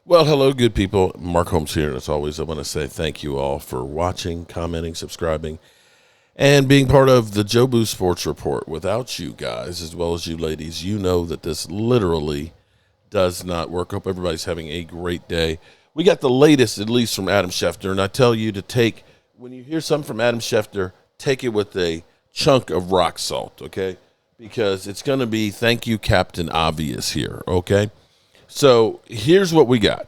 Well, hello, good people. Mark Holmes here, and as always, I want to say thank you all for watching, commenting, subscribing, and being part of the Jobu Sports Report. Without you guys, as well as you ladies, you know that this literally does not work. Hope everybody's having a great day. We got the latest, at least from Adam Schefter, and I tell you to take, when you hear something from Adam Schefter, take it with a chunk of rock salt, okay? Because it's going to be thank you, Captain Obvious here, okay? So here's what we got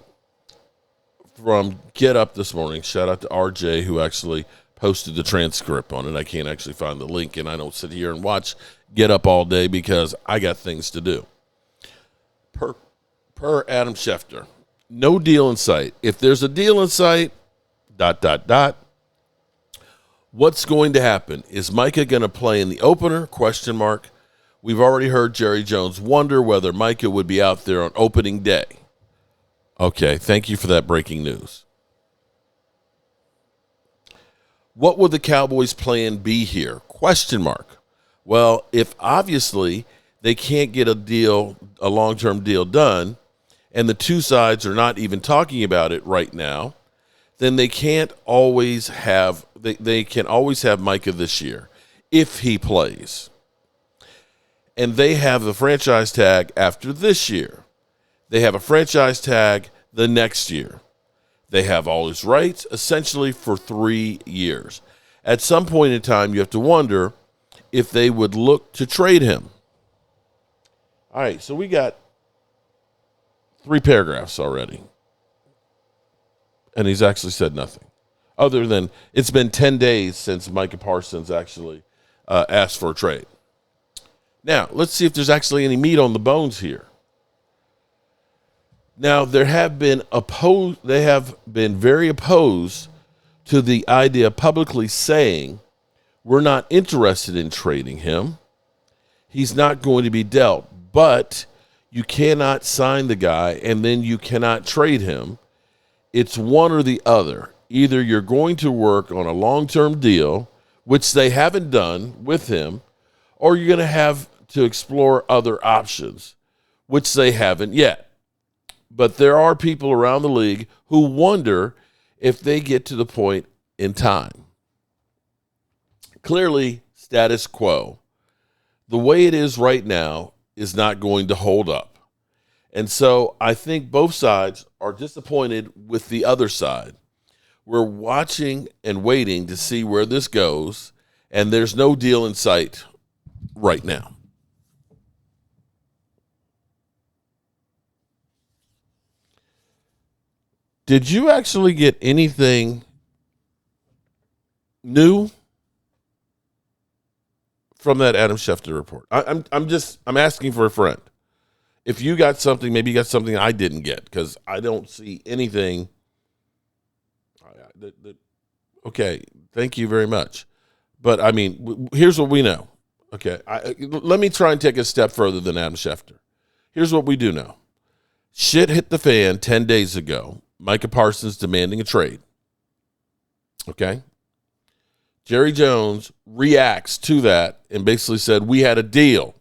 from Get Up this morning. Shout out to RJ, who actually posted the transcript on it. I can't actually find the link, and I don't sit here and watch Get Up all day because I got things to do. Per Adam Schefter, no deal in sight. If there's a deal in sight, ... What's going to happen? Is Micah going to play in the opener? ? We've already heard Jerry Jones wonder whether Micah would be out there on opening day. Okay, thank you for that breaking news. What would the Cowboys' plan be here? ? Well, if obviously they can't get a long-term deal done, and the two sides are not even talking about it right now, then they can't always have they can always have Micah this year if he plays. And they have the franchise tag after this year. They have a franchise tag the next year. They have all his rights essentially for 3 years. At some point in time, you have to wonder if they would look to trade him. All right, so we got 3 paragraphs already. And he's actually said nothing. Other than it's been 10 days since Micah Parsons actually asked for a trade. Now, let's see if there's actually any meat on the bones here. Now, they have been very opposed to the idea of publicly saying we're not interested in trading him. He's not going to be dealt, but you cannot sign the guy and then you cannot trade him. It's one or the other. Either you're going to work on a long-term deal, which they haven't done with him, or you're going to have to explore other options, which they haven't yet. But there are people around the league who wonder if they get to the point in time. Clearly, status quo. The way it is right now is not going to hold up. And so I think both sides are disappointed with the other side. We're watching and waiting to see where this goes, and there's no deal in sight right now. Did you actually get anything new from that Adam Schefter report? I'm asking for a friend. If you got something, maybe you got something I didn't get because I don't see anything. Okay, thank you very much. But, I mean, here's what we know. Okay, let me try and take a step further than Adam Schefter. Here's what we do know. Shit hit the fan 10 days ago. Micah Parsons demanding a trade. Okay? Jerry Jones reacts to that and basically said, we had a deal.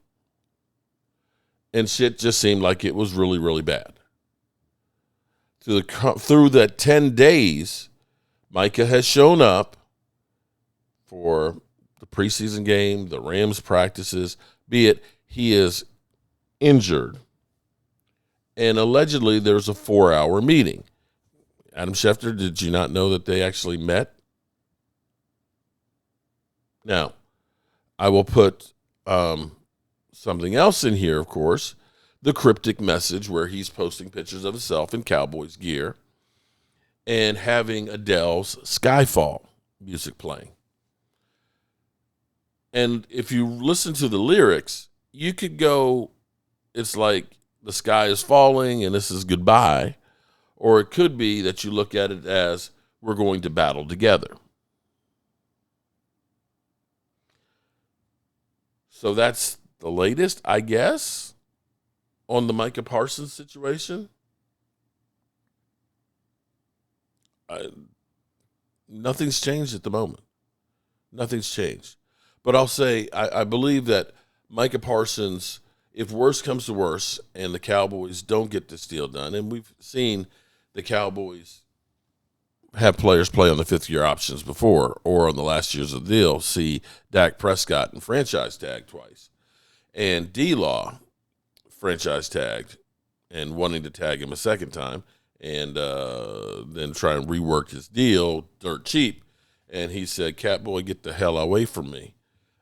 And shit just seemed like it was really, really bad. Through that 10 days, Micah has shown up for the preseason game, the Rams practices, be it he is injured. And allegedly there's a 4-hour meeting. Adam Schefter, did you not know that they actually met? Now, I will put something else in here, of course, the cryptic message where he's posting pictures of himself in Cowboys gear and having Adele's Skyfall music playing. And if you listen to the lyrics, you could go, it's like the sky is falling and this is goodbye. Or it could be that you look at it as we're going to battle together. So that's the latest, I guess, on the Micah Parsons situation. Nothing's changed at the moment. Nothing's changed. But I'll say I believe that Micah Parsons, if worse comes to worse and the Cowboys don't get this deal done, and we've seen the Cowboys have players play on the fifth-year options before or on the last years of the deal. See Dak Prescott and franchise tag twice. And D-Law franchise tagged and wanting to tag him a second time and then try and rework his deal dirt cheap. And he said, Catboy, get the hell away from me.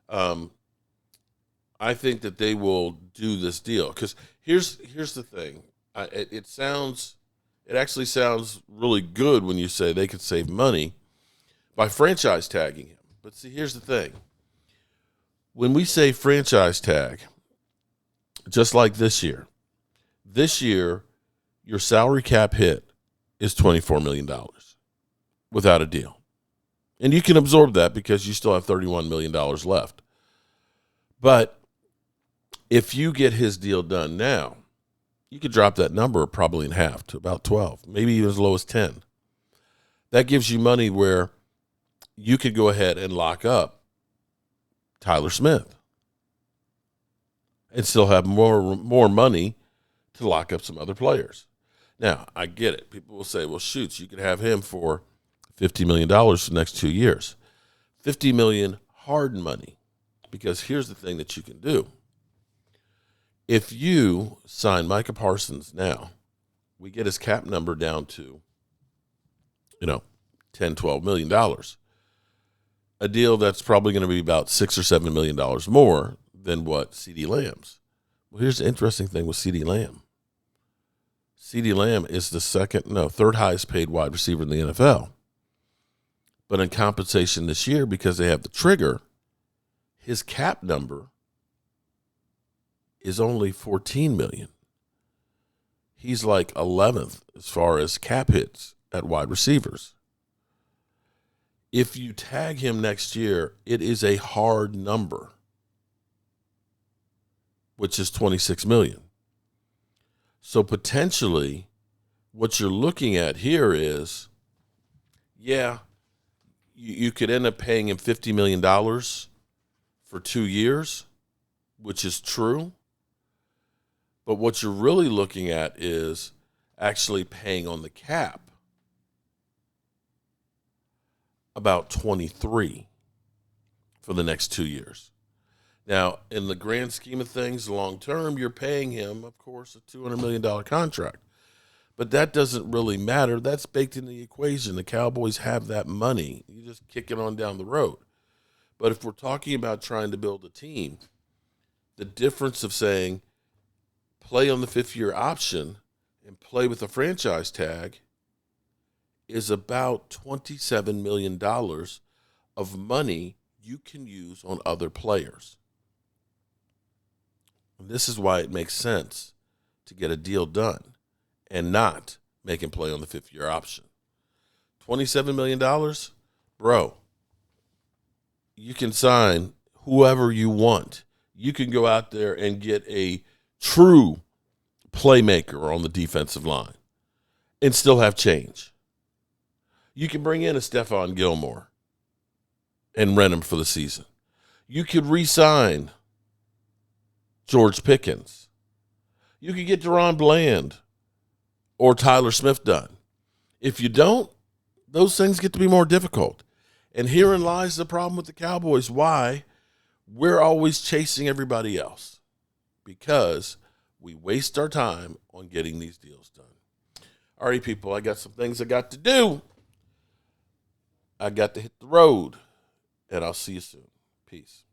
I think that they will do this deal because here's the thing. It actually sounds really good when you say they could save money by franchise tagging him. But see, here's the thing. When we say franchise tag, just like this year, your salary cap hit is $24 million without a deal. And you can absorb that because you still have $31 million left. But if you get his deal done now, you could drop that number probably in half to about 12, maybe even as low as 10. That gives you money where you could go ahead and lock up Tyler Smith and still have more money to lock up some other players. Now, I get it. People will say, well, shoots, you could have him for $50 million for the next 2 years. $50 million hard money. Because here's the thing that you can do. If you sign Micah Parsons now, we get his cap number down to, $10, $12 million. A deal that's probably going to be about $6 or $7 million more than what CeeDee Lamb's. Well, here's the interesting thing with CeeDee Lamb. CeeDee Lamb is the third highest paid wide receiver in the NFL. But in compensation this year, because they have the trigger, his cap number is only $14 million. He's like 11th as far as cap hits at wide receivers. If you tag him next year, it is a hard number, which is $26 million. So potentially what you're looking at here is, you could end up paying him $50 million for 2 years, which is true. But what you're really looking at is actually paying on the cap about 23 for the next 2 years. Now, in the grand scheme of things, long term, you're paying him, of course, a $200 million contract. But that doesn't really matter. That's baked in the equation. The Cowboys have that money. You just kick it on down the road. But if we're talking about trying to build a team, the difference of saying play on the fifth-year option and play with a franchise tag is about $27 million of money you can use on other players. And this is why it makes sense to get a deal done and not make him play on the fifth-year option. $27 million, bro, you can sign whoever you want. You can go out there and get a true playmaker on the defensive line and still have change. You can bring in a Stephon Gilmore and rent him for the season. You could re-sign George Pickens. You could get Deron Bland or Tyler Smith done. If you don't, those things get to be more difficult. And herein lies the problem with the Cowboys. Why? We're always chasing everybody else because we waste our time on getting these deals done. All right, people, I got some things I got to do. I got to hit the road, and I'll see you soon. Peace.